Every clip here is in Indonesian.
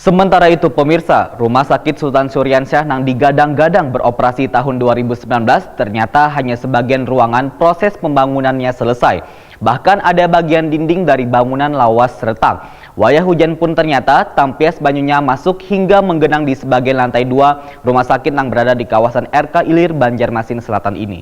Sementara itu pemirsa, Rumah Sakit Sultan Syuriansyah yang digadang-gadang beroperasi tahun 2019 ternyata hanya sebagian ruangan proses pembangunannya selesai. Bahkan ada bagian dinding dari bangunan lawas retak. Wayah hujan pun ternyata tampias banyunya masuk hingga menggenang di sebagian lantai 2 rumah sakit yang berada di kawasan RK Ilir, Banjarmasin Selatan ini.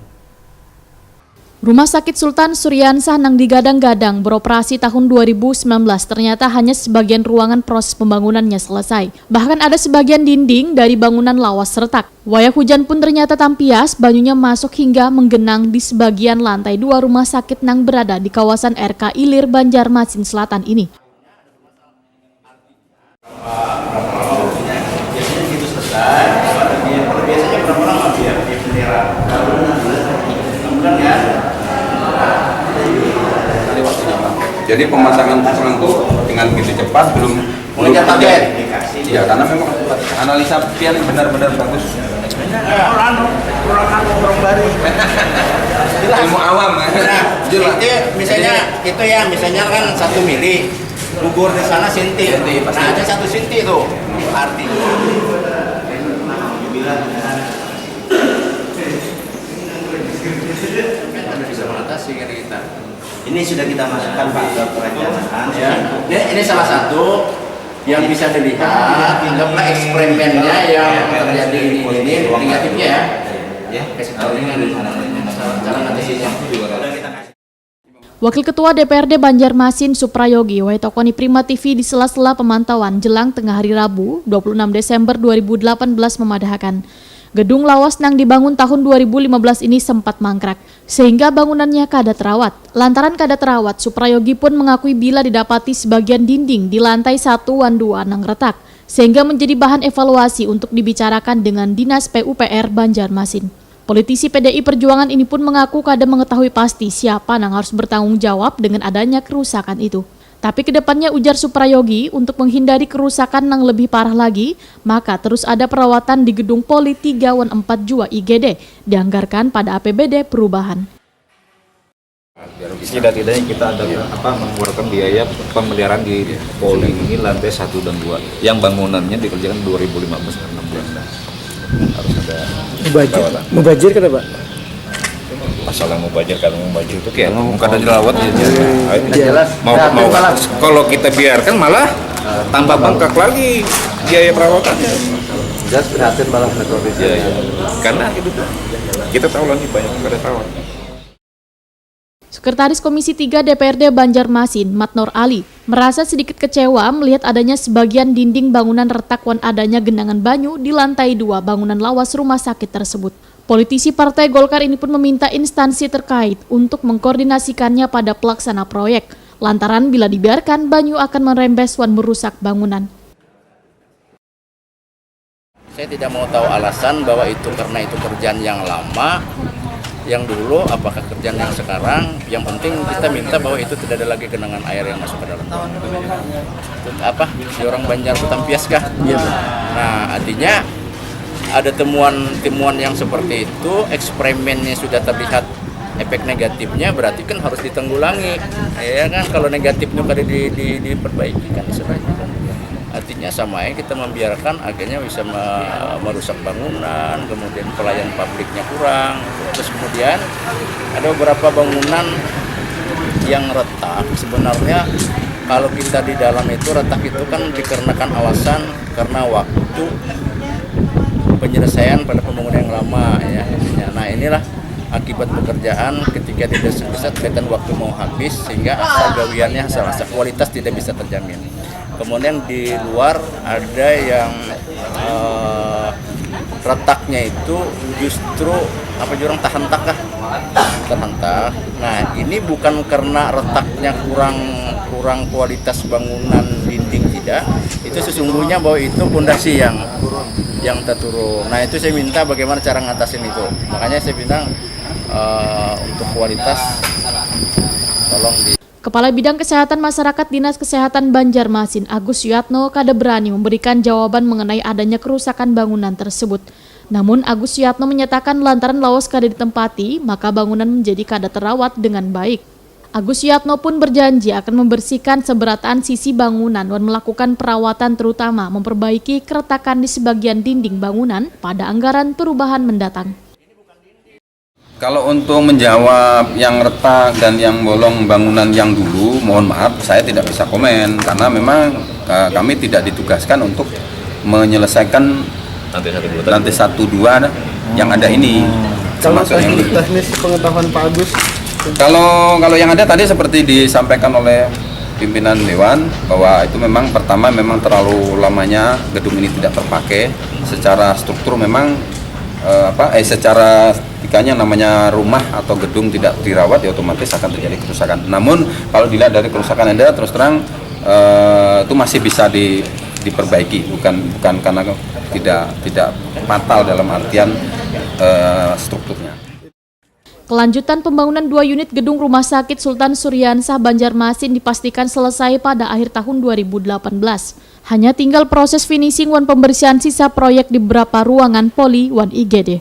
Rumah Sakit Sultan Syuriansyah yang digadang-gadang beroperasi tahun 2019 ternyata hanya sebagian ruangan proses pembangunannya selesai. Bahkan ada sebagian dinding dari bangunan lawas retak. Wayah hujan pun ternyata tampias, banyunya masuk hingga menggenang di sebagian lantai 2 rumah sakit yang berada di kawasan RK Ilir, Banjarmasin Selatan ini. Jadi pemasangan tulang itu dengan begitu cepat belum target. Ya, karena memang analisa pian benar-benar bagus. Ilmu awam. Itu misalnya kan 1 mili, gugur di sana senti. Nah, ada 1 senti itu artinya. Bisa mengatasi kita. Ini sudah kita masukkan Pak ke perencanaan. Ya. Ini salah satu yang bisa dilihat. Anggaplah eksperimennya yang terjadi ini negatifnya ya. Ya, kasih tahu ini cara ngatasinya. Wakil Ketua DPRD Banjarmasin Suprayogi Waitokoni Prima TV di sela-sela pemantauan jelang tengah hari Rabu 26 Desember 2018 memadahkan gedung lawas yang dibangun tahun 2015 ini sempat mangkrak, sehingga bangunannya kada terawat. Lantaran kada terawat, Suprayogi pun mengakui bila didapati sebagian dinding di lantai 1 dan 2 yang retak, sehingga menjadi bahan evaluasi untuk dibicarakan dengan Dinas PUPR Banjarmasin. Politisi PDI Perjuangan ini pun mengaku kada mengetahui pasti siapa yang harus bertanggung jawab dengan adanya kerusakan itu. Tapi kedepannya ujar Suprayogi untuk menghindari kerusakan yang lebih parah lagi, maka terus ada perawatan di gedung Poli 3 dan 4 Jua IGD dianggarkan pada APBD perubahan. Tidak-tidaknya kita ada mengeluarkan biaya pemeliharaan di Poli ini lantai 1 dan 2 yang bangunannya dikerjakan 2015 dan 2016. Harus ada perawatan. Mubazir kan Pak? Masalah mubazir, kalau mubazir itu kayak kada dirawat Jelas. mau kalau kita biarkan malah tambah bengkak lagi biaya perawatannya. Jelas prihatin malah metode. Ya. Karena itu kita tahu lagi banyak yang kada terawat. Sekretaris Komisi 3 DPRD Banjarmasin, Matnor Ali, merasa sedikit kecewa melihat adanya sebagian dinding bangunan retak dan adanya genangan banyu di lantai 2 bangunan lawas rumah sakit tersebut. Politisi Partai Golkar ini pun meminta instansi terkait untuk mengkoordinasikannya pada pelaksana proyek, lantaran bila dibiarkan banyu akan merembes dan merusak bangunan. Saya tidak mau tahu alasan bahwa itu karena itu kerjaan yang lama, yang dulu, apakah kerjaan yang sekarang. Yang penting kita minta bahwa itu tidak ada lagi genangan air yang masuk ke dalam. Di orang Banjar itu tampias kah? Iya. Nah, artinya ada temuan yang seperti itu, eksperimennya sudah terlihat efek negatifnya, berarti kan harus ditanggulangi. Ya kan, kalau negatifnya kada diperbaiki kan istilahnya. Artinya sama ya, kita membiarkan akhirnya bisa merusak bangunan, kemudian pelayan publiknya kurang. Terus kemudian ada beberapa bangunan yang retak. Sebenarnya kalau kita di dalam itu retak itu kan dikarenakan alasan karena waktu penyelesaian pada pembangunan yang lama ya. Nah, inilah akibat pekerjaan ketika desa-desa kelihatan waktu mau habis sehingga asal gawiannya asal kualitas tidak bisa terjamin. Kemudian di luar ada yang retaknya itu justru jurang tahan tak. Nah, ini bukan karena retaknya kurang kualitas bangunan dinding, tidak. Itu sesungguhnya bahwa itu pondasi yang terturun. Nah, itu saya minta bagaimana cara ngatasin itu. Makanya saya bilang untuk kualitas tolong di. Kepala Bidang Kesehatan Masyarakat Dinas Kesehatan Banjarmasin, Agus Yatno, kada berani memberikan jawaban mengenai adanya kerusakan bangunan tersebut. Namun Agus Yatno menyatakan lantaran lawas kada ditempati, maka bangunan menjadi kada terawat dengan baik. Agus Yatno pun berjanji akan membersihkan seberatan sisi bangunan dan melakukan perawatan terutama memperbaiki keretakan di sebagian dinding bangunan pada anggaran perubahan mendatang. Kalau untuk menjawab yang retak dan yang bolong bangunan yang dulu, mohon maaf saya tidak bisa komen karena memang kami tidak ditugaskan untuk menyelesaikan lantai 1, 2 yang ada ini. Kalau Termasuk yang teknis pengetahuan Pak Agus, Kalau yang ada tadi seperti disampaikan oleh pimpinan Dewan bahwa itu memang pertama memang terlalu lamanya gedung ini tidak terpakai secara struktur memang secara tikanya namanya rumah atau gedung tidak dirawat ya otomatis akan terjadi kerusakan. Namun kalau dilihat dari kerusakan Anda terus terang itu masih bisa diperbaiki bukan karena tidak fatal dalam artian strukturnya. Kelanjutan pembangunan 2 unit gedung Rumah Sakit Sultan Suryansah Banjarmasin dipastikan selesai pada akhir tahun 2018. Hanya tinggal proses finishing dan pembersihan sisa proyek di beberapa ruangan Poli 1 IGD.